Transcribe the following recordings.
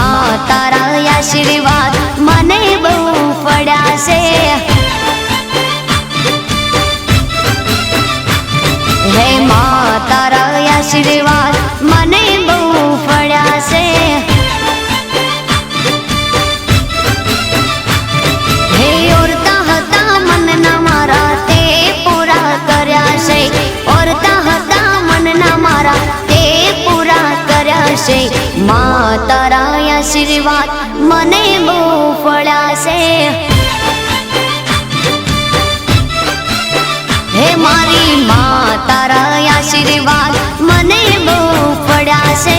માં તારા આશીર્વાદ મને બહુ પડ્યા છે। હે માં તારા આશીર્વાદ મને બહુ પડ્યા છે। હે ઓરતા હતા મનના મારા તે પૂરા કર્યા છે। ઓરતા હતા મનના મારા તે પૂરા કર્યા છે। માં તારા આશીર્વાદ મને બહુ પડ્યા છે। હે મારી માં તારા આશીર્વાદ મને બહુ પડ્યા છે।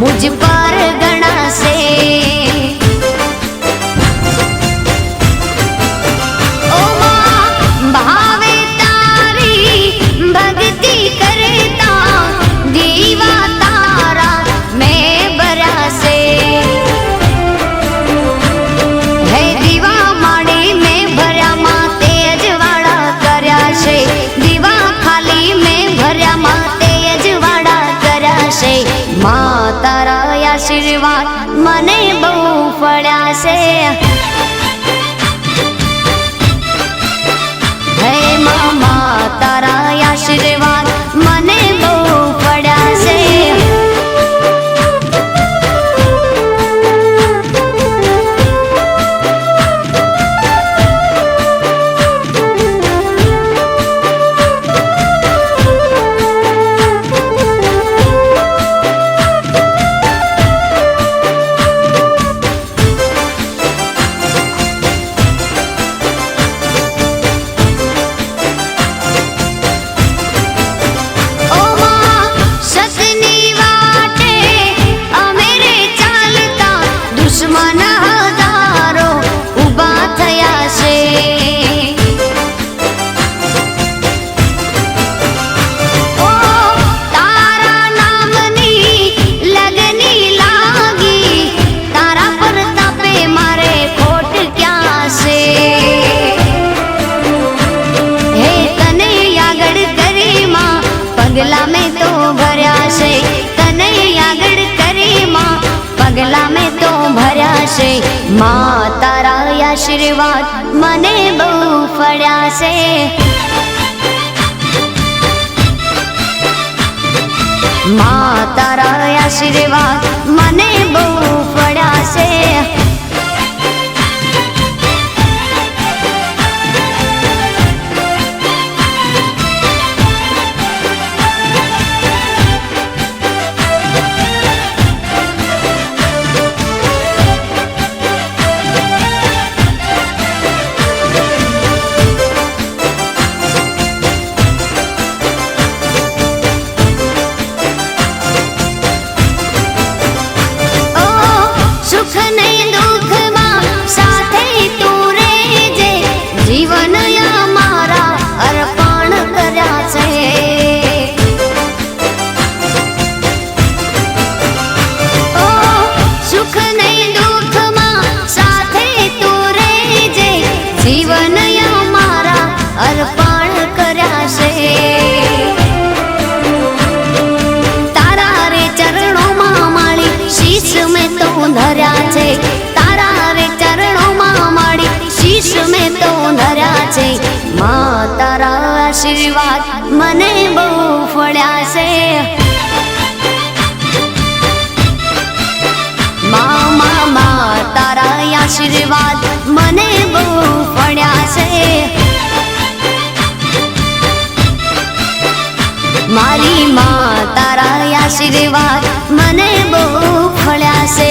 मुझ पर गणा से ओ मां भावे तारी भक्ति करता दीवा तारा मैं बरा से। है दीवा माड़ी में भर्या मां तेज वाड़ा कर्या छे। दीवा खाली में भर्या मां तेज वाड़ा कर्या छे। मां तारा आशीर्वाद मने बहु पड्या छे। हे मामा तारा आशीर्वाद मने बहु पड्या छे। पगला में तो भर्या छे तने आगळ करी मां पगला में तो भर्या छे। मां तारा आशीर्वाद मने बहु पड्या छे। मां तारा आशीर्वाद मने बहु पड्या छे। धर्या छे तारा रे चरणों मां माड़ी शीश में तो धर्या छे। मां तारा आशीर्वाद मने बहु पड्या छे। मां मां मां तारा आशीर्वाद मने बहु पड्या छे। मारी मां तारा आशीर्वाद मने बहु पड्या छे।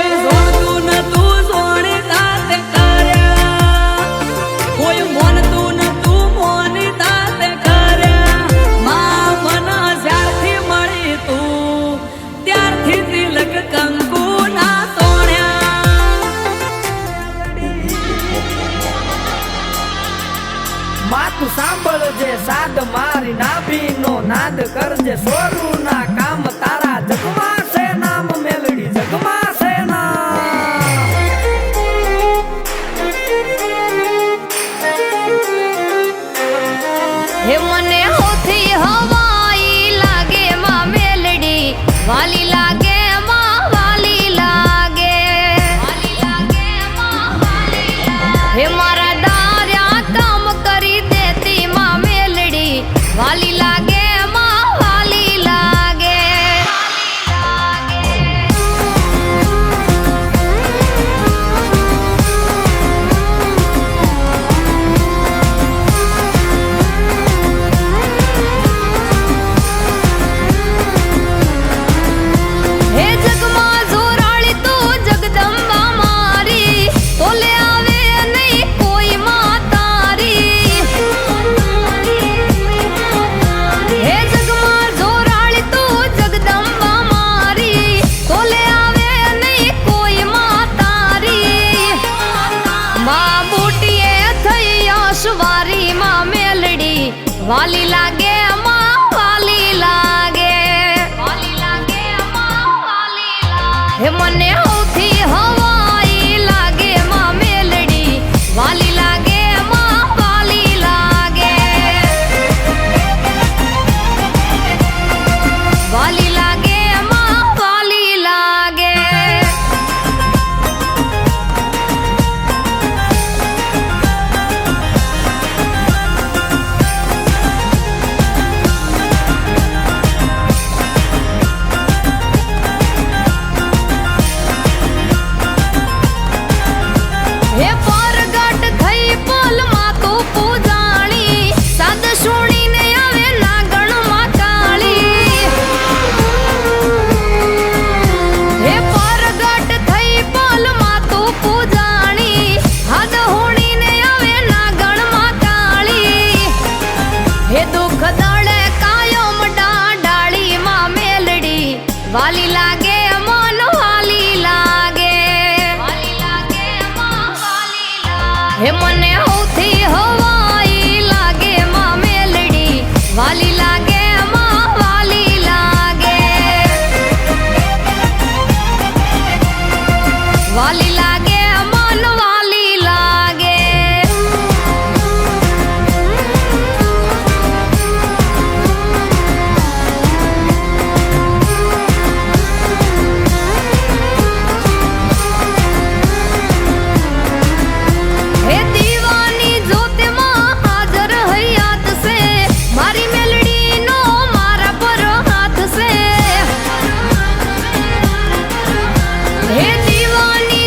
કોઈ જોણતું નતું જોણી તાતે કર્યા, કોઈ મોનતું નતું મોની તાતે કર્યા. માં મન જ્યારથી મળી તું ત્યારથી તિલક કંકુ ના તોડ્યા. માતું સાંભળજે સાદ મારી નાભીનો નાદ કરજે સોરુના કામ તારા જગમાં છે નામ મેલડી જગમાં છે નામ. હે મને હોથી હવાઈ લાગે માં મેલડી વાલી લાગે માં વાલી લાગે હે મારા દાર્યા કામ કરી દેતી માં મેલડી વાલી લાગે માં વાલી લાગે હે જગમાં જોરાળી તું જગદંબા મારી તોલે આવે નહીં કોઈ માં તારી. હે જગમાં જોરાળી તું જગદંબા મારી તોલે આવે નહીં કોઈ માં તારી. માં બુટીએ થઈ આશવારી માં મેલડી વાલી લાગે માં વાલી લાગે હે મને હોથી હવાઈ લાગે માં મેલડી વાલી લાગે માં વાલી લાગે વાલી લાગે માં વાલી લાગે. હે પરગટ થઈ પલમાં તો પૂજાણી સાદ સુણીને આવે નાગણમાં કાળી. હે પરગટ થઈ પલમાં તો પૂજાણી હાદ હોણીને આવે નાગણમાં કાળી. હે દુઃખ દળે કાયમ ડાળી માં મેલડી વાલી લાગે મન વાલી લાગે હે મને હોથી હવાઈ લાગે માં મેલડી વાલી લાગે માં વાલી લાગે વાલી લાગે મન વાલી લાગે. હે દીવાની જ્યોતમાં હાજર હૈયાત છે મારી મેલડીનો મારા પર હાથ છે. હે દીવાની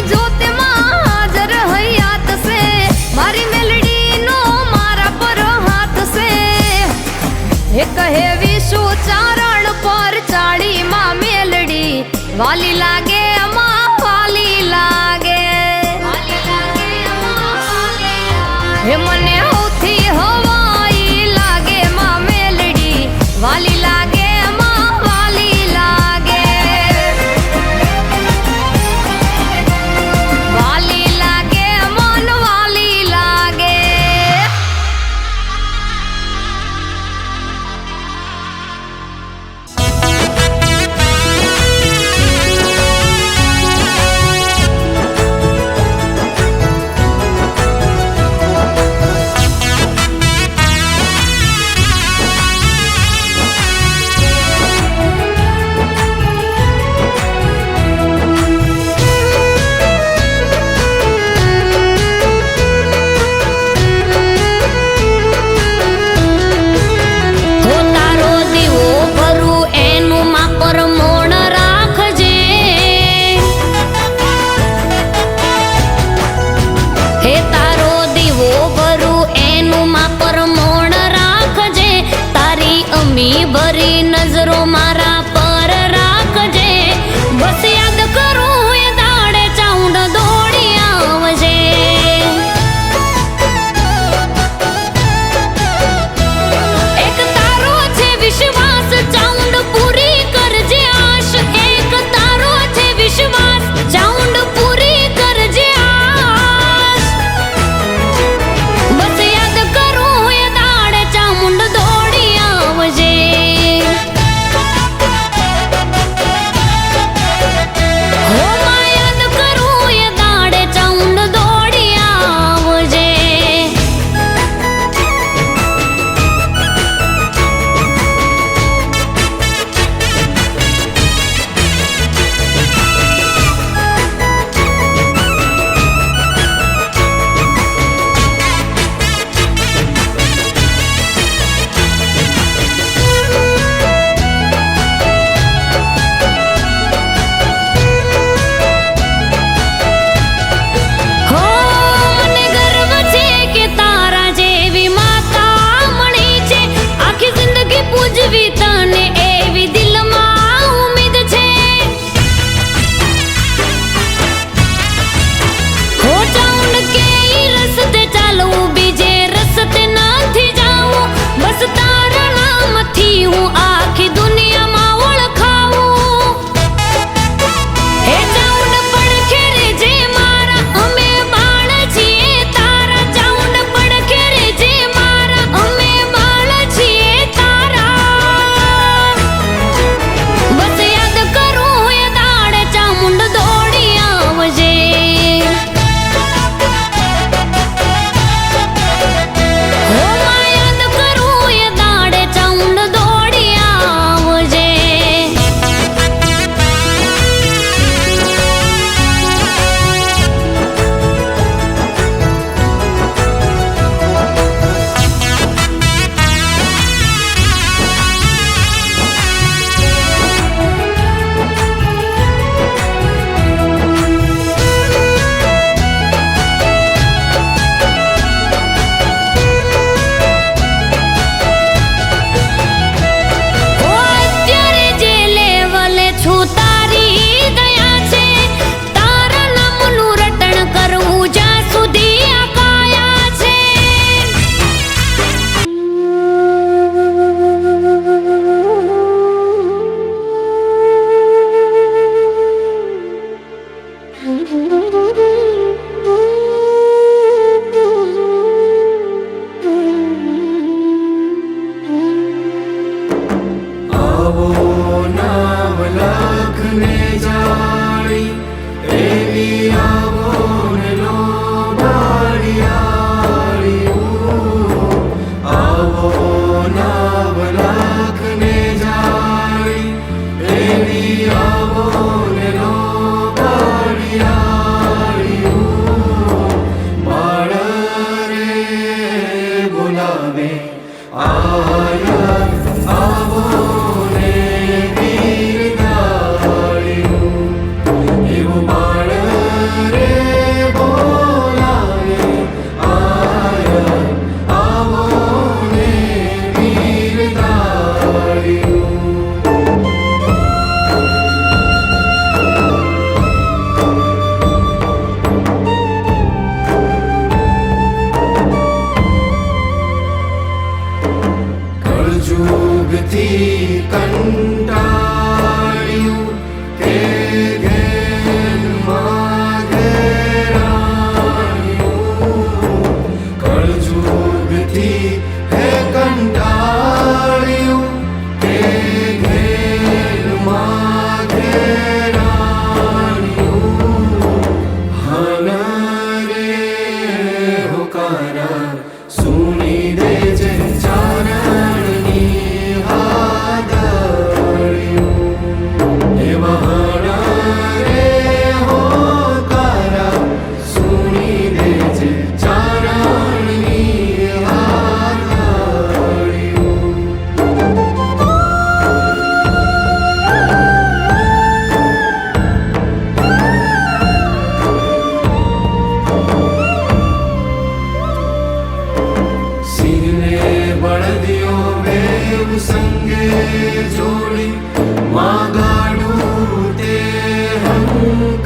આવો નવલખને જાળી એવી આવો ને લો બાળિયાળીયું. આવો નવલખને જાળી એવી આવો ને લો બાળિયાળીયું. બાળ રે બોલાવે આયા આવો ને વીરદાળીયું. એવું બાળ રે બોલાવે આયા આવો ને વીરદાળીયું. કળજુગથી કંટાળ્યું કે ઘેરમાં ઘેરાયું. કળજુગથી હે કંટાળ્યું કે ઘેરમાં ઘેરાયું. હન રે હોકારા સુણી દેજે ચારણની હાદળિયું. એવા હન રે હોકારા સુણી દેજે ચારણની હાદળિયું. સિંહને બળદિયો બેવ સંગે જોડી માં ગાડું તે હંકાર્યું.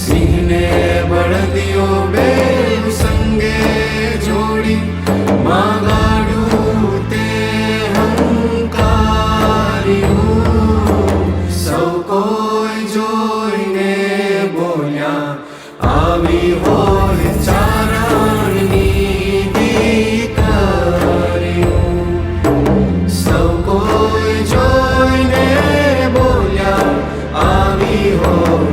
સિંહને બળદિયો બેવ સંગે જોડી માં ગાડું તે હંકાર્યું. સૌ કોઈ જોઈને બોલ્યા આવી હોય ચારણની દીકરીયું. સૌ કોઈ જોઈને બોલ્યા આવી હોય